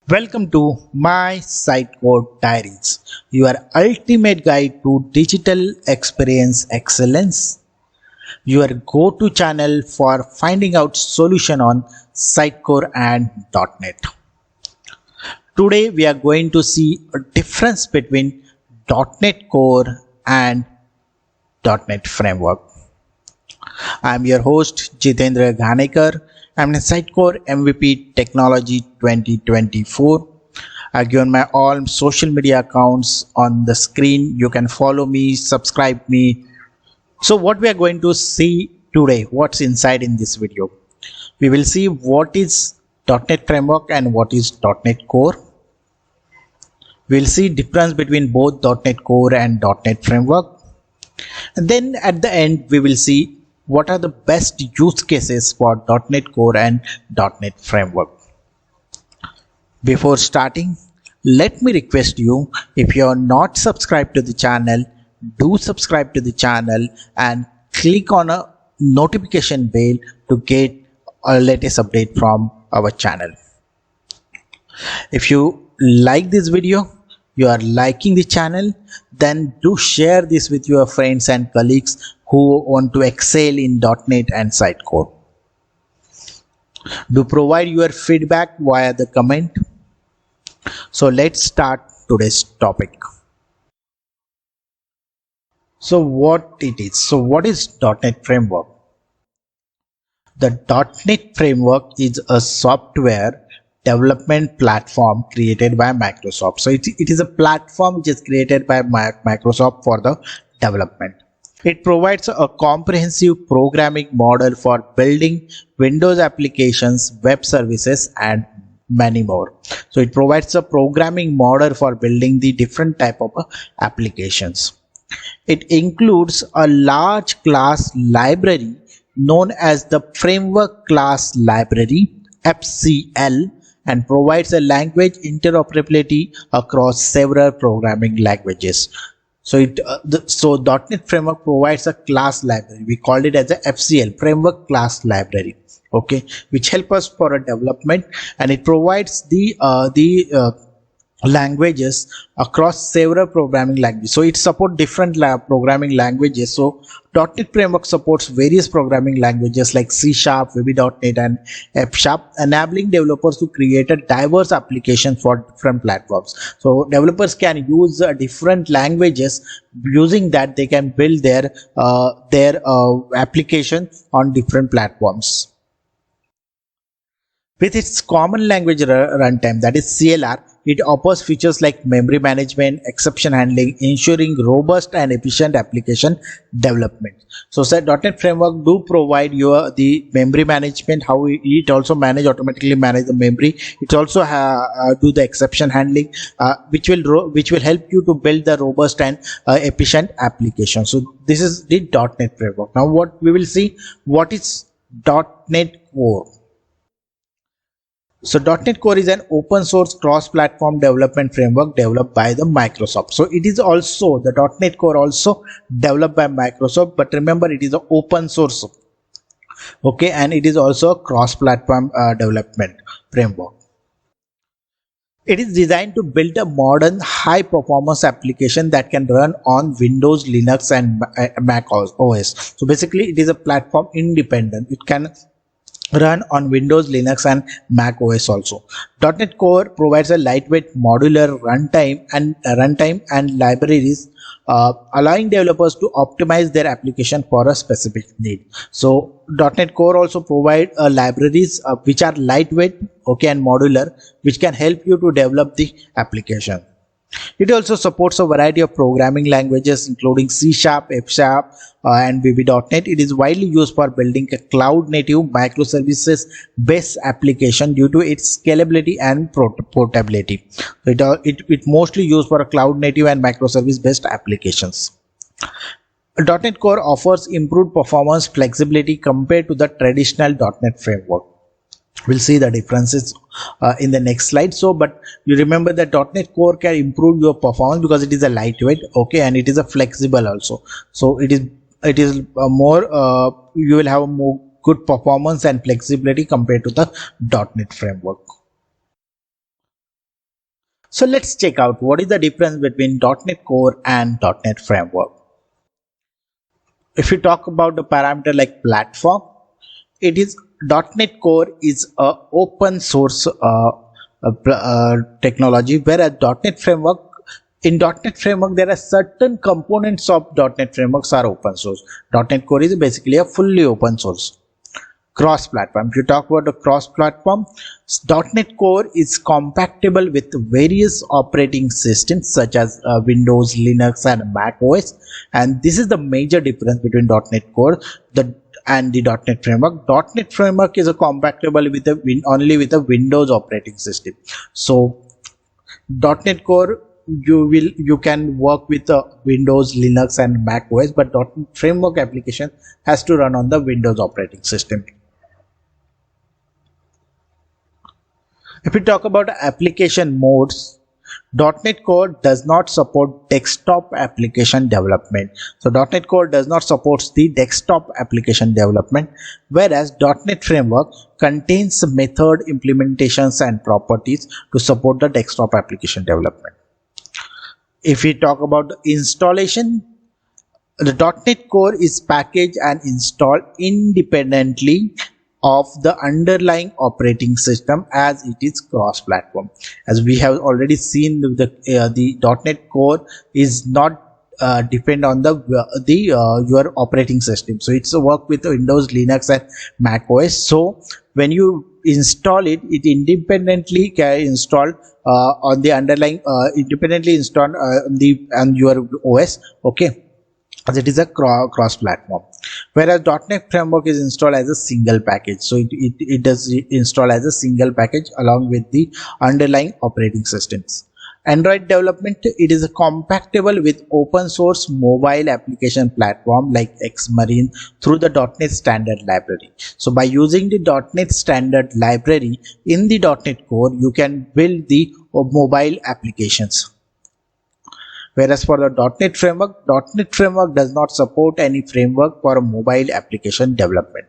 Welcome to my Sitecore Diaries, your ultimate guide to digital experience excellence, your go-to channel for finding out solution on Sitecore and .NET. Today we are going to see a difference between .NET Core and .NET Framework. I am your host Jitendra Ghanekar. I am a Sitecore MVP Technology 2024. I've given my all social media accounts on the screen. You can follow me, subscribe me. So what we are going to see today, what's inside in this video. We will see what is .NET Framework and what is .NET Core. We'll see difference between both .NET Core and .NET Framework. And then at the end, we will see what are the best use cases for .NET Core and .NET Framework. Before starting, let me request you, if you are not subscribed to the channel, do subscribe to the channel and click on a notification bell to get a latest update from our channel. If you like this video, you are liking the channel, then do share this with your friends and colleagues who want to excel in .NET and Sitecore. Do provide your feedback via the comment. So let's start today's topic. So what it is? So what is .NET Framework? The .NET Framework is a software development platform created by Microsoft. So it is a platform which is created by Microsoft for the development. It provides a comprehensive programming model for building Windows applications, web services, and many more. So it provides a programming model for building the different type of applications. It includes a large class library known as the Framework Class Library (FCL) and provides a language interoperability across several programming languages. So .NET Framework provides a class library. We called it as a FCL, Framework Class Library, okay, which help us for a development, and it provides the languages across several programming languages. So it supports different programming languages. So .NET Framework supports various programming languages like C#, VB.NET, and F#, enabling developers to create a diverse application for different platforms. So developers can use different languages. Using that, they can build their application on different platforms. With its common language runtime, that is CLR, it offers features like memory management, exception handling, ensuring robust and efficient application development. So .NET Framework do provide you the memory management, how it also automatically manage the memory. It also do the exception handling, which will help you to build the robust and efficient application. So this is the .NET Framework. Now what we will see, what is .NET Core. So .NET Core is an open source cross-platform development framework developed by the Microsoft. So it is also the .NET Core also developed by Microsoft, but remember it is an open source, okay, and it is also a cross-platform development framework. It is designed to build a modern high-performance application that can run on Windows, Linux, and Mac OS. So basically, it is a platform independent. It can run on Windows, Linux, and Mac OS also. .NET Core provides a lightweight modular runtime and libraries, allowing developers to optimize their application for a specific need. So .NET Core also provide libraries which are lightweight, okay, and modular, which can help you to develop the application. It also supports a variety of programming languages including C#, F#, and VB.NET. It is widely used for building a cloud-native microservices-based application due to its scalability and portability. So it mostly used for a cloud-native and microservice-based applications. .NET Core offers improved performance flexibility compared to the traditional .NET framework. We'll see the differences in the next slide. So but you remember that .NET Core can improve your performance because it is a lightweight, okay, and it is a flexible also. So it is more you will have more good performance and flexibility compared to the .NET framework. So let's check out what is the difference between .NET Core and .NET Framework. If you talk about the parameter like platform, it is .NET Core is a open source technology, whereas .NET Framework, in .NET Framework there are certain components of .NET Frameworks are open source. .NET Core is basically a fully open source. Cross-platform. If you talk about the cross-platform, .NET Core is compatible with various operating systems such as Windows, Linux, and Mac OS. And this is the major difference between .NET Core and the .NET Framework. .NET Framework is compatible with only with a Windows operating system. So .NET Core you can work with Windows, Linux, and Mac OS, but .NET Framework application has to run on the Windows operating system. If we talk about application modes, .NET Core does not support desktop application development. So .NET Core does not support the desktop application development, whereas .NET Framework contains method implementations and properties to support the desktop application development. If we talk about the installation, the .NET Core is packaged and installed independently of the underlying operating system, as it is cross-platform. As we have already seen, the .NET Core is not depend on your operating system, so it's a work with Windows, Linux, and Mac OS. So when you install it, it independently can install on the underlying independently installed on your OS. Okay, as it is a cross platform, whereas .NET Framework is installed as a single package. So it does install as a single package along with the underlying operating systems. Android development, it is compatible with open source mobile application platform like Xmarine through the .NET Standard Library. So by using the .NET Standard Library in the .NET Core, you can build the mobile applications. Whereas for the .NET Framework does not support any framework for mobile application development.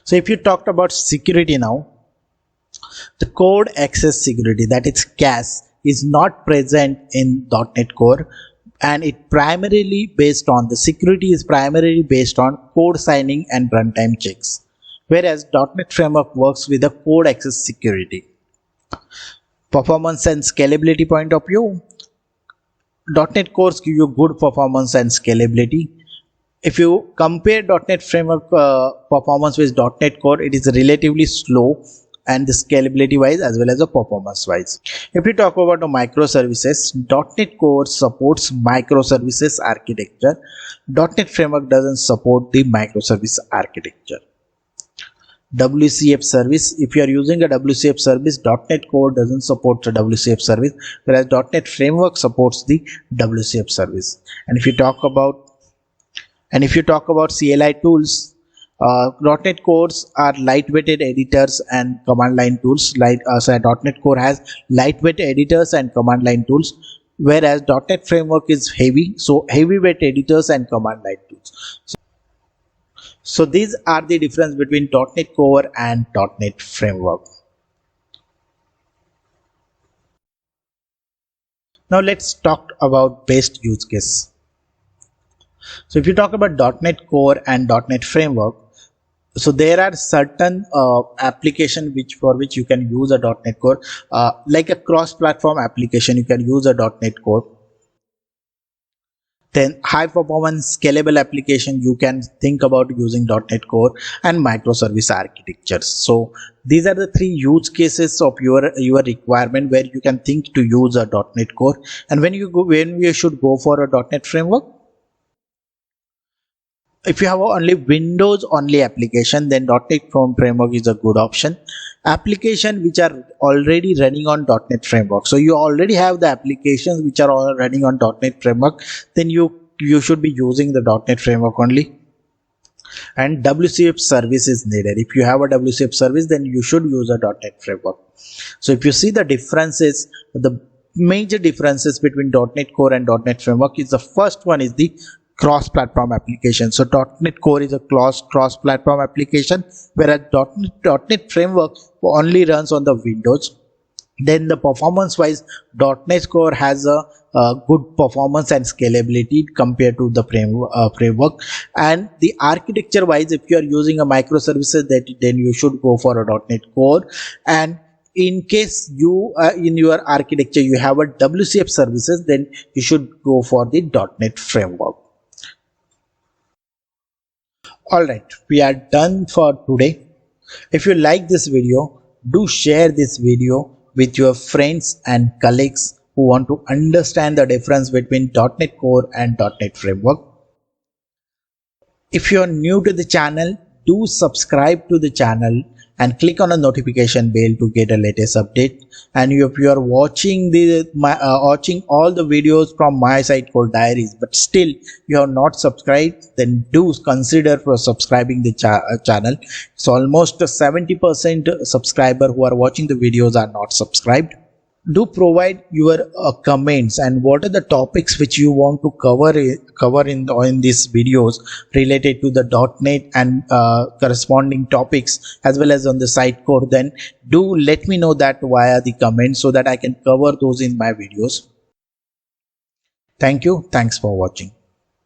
So if you talked about security now, the code access security, that is CAS, is not present in .NET Core, and it primarily based on the security is primarily based on code signing and runtime checks, whereas .NET Framework works with the code access security. Performance and scalability point of view, .NET Core give you good performance and scalability. If you compare .NET Framework performance with .NET Core, it is relatively slow, and the scalability wise as well as the performance wise. If we talk about the microservices, .NET Core supports microservices architecture. .NET Framework doesn't support the microservice architecture. WCF service, if you are using a WCF service, .NET Core doesn't support the WCF service, whereas .NET Framework supports the WCF service. And if you talk about CLI tools, .NET Cores are lightweighted editors and command line tools. .NET Core has lightweight editors and command line tools, whereas .NET Framework is heavy, so heavyweight editors and command line tools. So these are the difference between .NET Core and .NET Framework. Now let's talk about best use case. So if you talk about .NET Core and .NET Framework, so there are certain application for which you can use a .NET Core, like a cross-platform application you can use a .NET Core. Then high performance scalable application you can think about using .NET Core, and microservice architectures. So these are the three use cases of your requirement where you can think to use a .NET Core. And when you should go for a .NET Framework, if you have only Windows only application, then .NET Framework is a good option. Application which are already running on .NET Framework, so you already have the applications which are all running on .NET Framework, then you should be using the .NET Framework only. And WCF service is needed. If you have a WCF service, then you should use a .NET Framework. So if you see the differences, the major differences between .NET Core and .NET Framework is, the first one is the cross-platform application. So .NET Core is a cross-platform application, whereas .NET Framework only runs on the Windows. Then the performance wise, .NET Core has a good performance and scalability compared to the framework. And the architecture wise, if you are using a microservices, then you should go for a .NET Core. And in case you in your architecture you have a WCF services, then you should go for the .NET Framework. All right, we are done for today. If you like this video, do share this video with your friends and colleagues who want to understand the difference between .NET Core and .NET Framework. If you are new to the channel, do subscribe to the channel and click on the notification bell to get a latest update. And if you are watching watching all the videos from my Sitecore diaries, but still you have not subscribed, then do consider for subscribing the channel. It's almost 70% subscriber who are watching the videos are not subscribed. Do provide your comments and what are the topics which you want to cover in these videos related to the .NET and corresponding topics, as well as on the Sitecore. Then do let me know that via the comments so that I can cover those in my videos. Thank you. Thanks for watching.